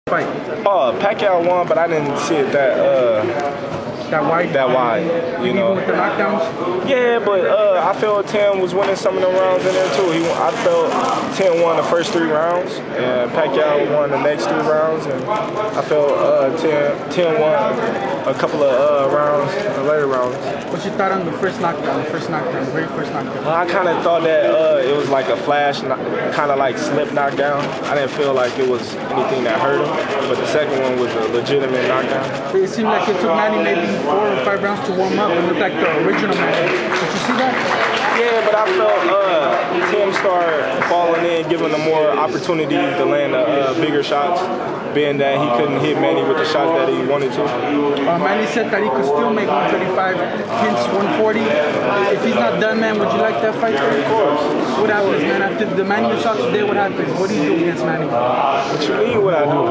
Fight. Pacquiao won, but I didn't see it That wide? That wide, you know. Even with the knockdowns? Yeah, but I felt Tim was winning some of them rounds in there too. I felt Tim won the first 3 rounds, and Pacquiao won the next 3 rounds, and I felt Tim won a couple of rounds, the later rounds. What's your thought on the first knockdown, the very first knockdown? Well, I kind of thought that it was like a flash, kind of like slip knockdown. I didn't feel like it was anything that hurt him, but the second one was a legitimate knockdown. It seemed like it took Manny maybe 4 or 5 rounds to warm up. It looked like the original Manny. Did you see that? Yeah, but I felt Tim started falling in, giving him more opportunities to land bigger shots, being that he couldn't hit Manny with the shots that he wanted to. Manny said that he could still make 135, hence 140. If he's not done, man, would you like that fight? Of course. What happens, man? After the Manny you saw today, what happens? What do you do against Manny? What you mean what I do?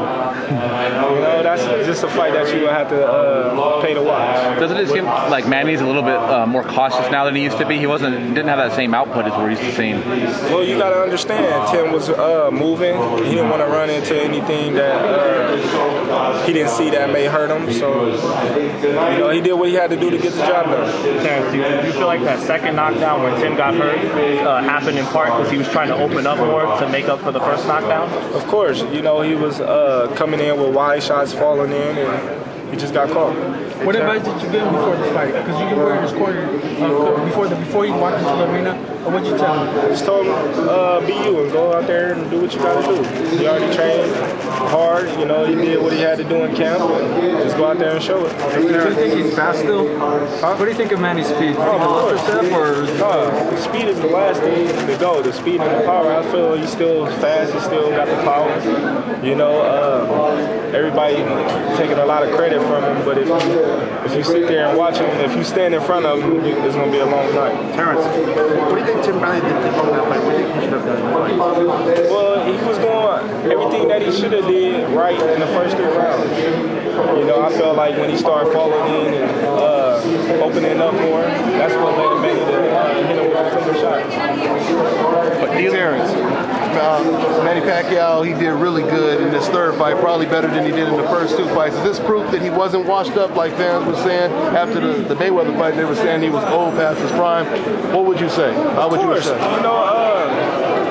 You know, that's just a fight that you would have to pay to watch. Doesn't it seem like Manny's a little bit more cautious now than he used to be? He didn't have that same output as we're used to seeing. Well, you got to understand, Tim was moving. He didn't want to run into anything that he didn't see that may hurt him. So, you know, he did what he had to do to get the job done. Terence, do you feel like that second knockdown when Tim got hurt happened in part because he was trying to open up more to make up for the first knockdown? Of course. You know, he was coming in with wide shots falling in, and he just got caught. What advice did you give him before the fight? Because you were in his corner before he walked into the arena. What did you tell him? Just told him, be you and go out there and do what you got to do. He already trained hard. You know, he did what he had to do in camp. And just go out there and show it. Do you think he's fast still? What do you think of Manny's speed? Speed is the last thing to go. The speed and the power. I feel he's still fast. He still got the power. You know, everybody taking a lot of credit from him, but if you sit there and watch him, if you stand in front of him, it's going to be a long night. Terence, what do you think Tim Bradley did wrong that fight? What do you think he should have done in the fight? Well, he was doing everything that he should have did right in the first 3 rounds. You know, I felt like when he started falling in and opening up more, that's what led him to hit him with some shots. But Terence, Manny Pacquiao, he did really good in this 3rd fight, probably better than he did in the first 2 fights. Is this proof that he wasn't washed up like fans were saying after the Mayweather fight? They were saying he was old past his prime. What would you say? How would you say? You know,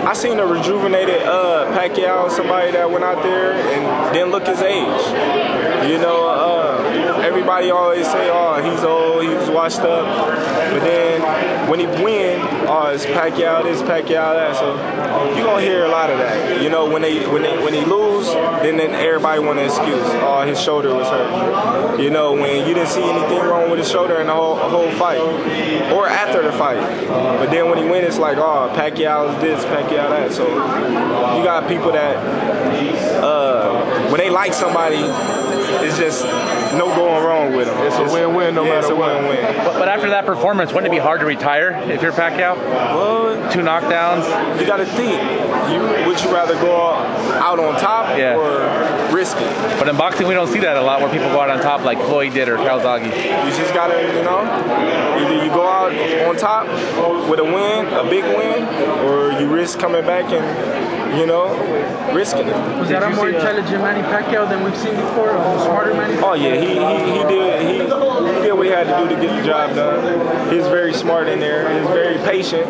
I seen a rejuvenated Pacquiao, somebody that went out there and didn't look his age. You know, everybody always say, oh, he's old, he's washed up. But then when he win, oh, it's Pacquiao this, Pacquiao that. So you're going to hear a lot of that. You know, when he lose, then everybody want an excuse. Oh, his shoulder was hurt. You know, when you didn't see anything wrong with his shoulder in the whole fight. Or after the fight. But then when he win, it's like, oh, Pacquiao's this, Pacquiao that. So you got people that, when they like somebody, it's just no going wrong with them. It's a win-win no matter what. Win-win. But after that performance, wouldn't it be hard to retire if you're Pacquiao? Well, 2 knockdowns. You got to think. Would you rather go out on top or risk it? But in boxing, we don't see that a lot where people go out on top like Floyd did or Calzaghe. You just got to, you know, either you go out on top with a win, a big win, or you risk coming back and, you know, risking it. Was that a more intelligent Manny Pacquiao than we've seen before? A smarter Manny Pacquiao? Oh yeah, he did what he had to do to get the job done. He was very smart in there. He was very patient.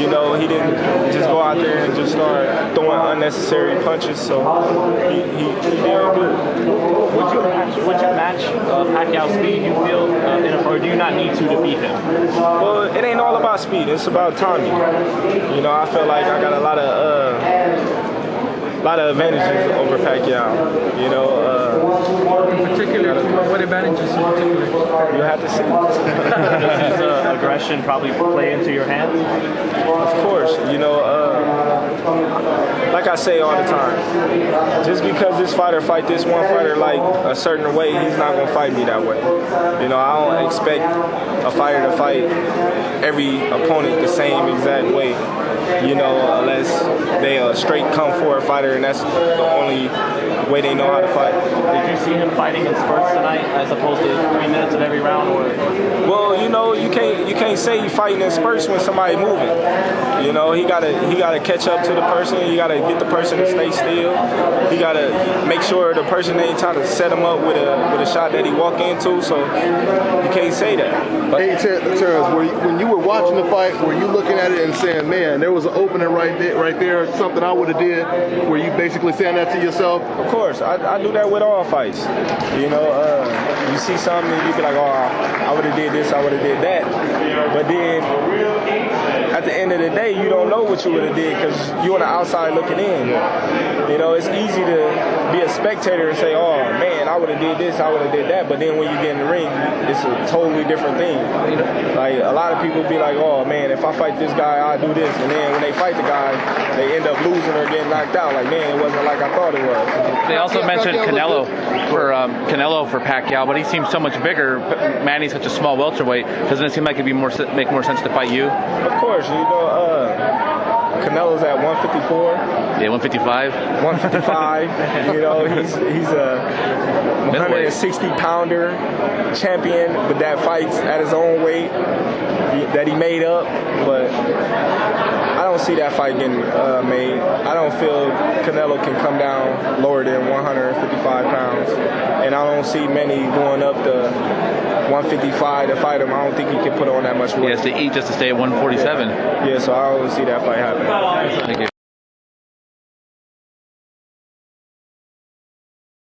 You know, he didn't just go out there and just start throwing unnecessary punches. So he did good. Would you match Pacquiao's speed, you feel, or do you not need to beat him? Well, it ain't all about speed. It's about timing. You know, I feel like I got a lot of advantages over Pacquiao. You know, in particular, what advantages in particular? You have to see. Does his aggression probably play into your hands? Of course. You know, like I say all the time, just because this fighter fight this one fighter like a certain way, he's not gonna fight me that way. You know, I don't expect a fighter to fight every opponent the same exact way. you know, unless they a straight come forward fighter, and that's the only way they know how to fight. Did you see him fighting in spurts tonight, as opposed to 3 minutes of every round? Or well, you know, you can't say you fighting in spurts when somebody moving. You know, he gotta catch up to the person. He gotta get the person to stay still. He gotta make sure the person ain't trying to set him up with a shot that he walk into. So you can't say that. Hey, Terence, when you were watching the fight, were you looking at it and saying, man, there was an opening right there, something I would have did? Were you basically saying that to yourself? Of course, I do that with all fights. You know, you see something and you be like, oh, I would have did this, I would have did that. But then at the end of the day, you don't know what you would have did because you're on the outside looking in. You know, it's easy to be a spectator and say, oh man, I would have did this, I would have did that. But then when you get in the ring, it's a totally different thing. Like a lot of people be like, oh man, if I fight this guy, I'll do this. And then when they fight the guy, they end up losing or getting knocked out. Like, man, it wasn't like I thought it was. They also mentioned Canelo for Pacquiao, but he seems so much bigger. Manny's such a small welterweight. Doesn't it seem like it'd be make more sense to fight you? Of course, you know, Canelo's at 154. Yeah, 155. 155. You know, he's a 160 pounder champion, but that fights at his own weight that he made up. But I don't see that fight getting made. I don't feel Canelo can come down lower than 155 pounds. And I don't see Manny going up to 155 to fight him. I don't think he can put on that much weight. He has to eat just to stay at 147. Yeah, so I don't see that fight happening. Thank you.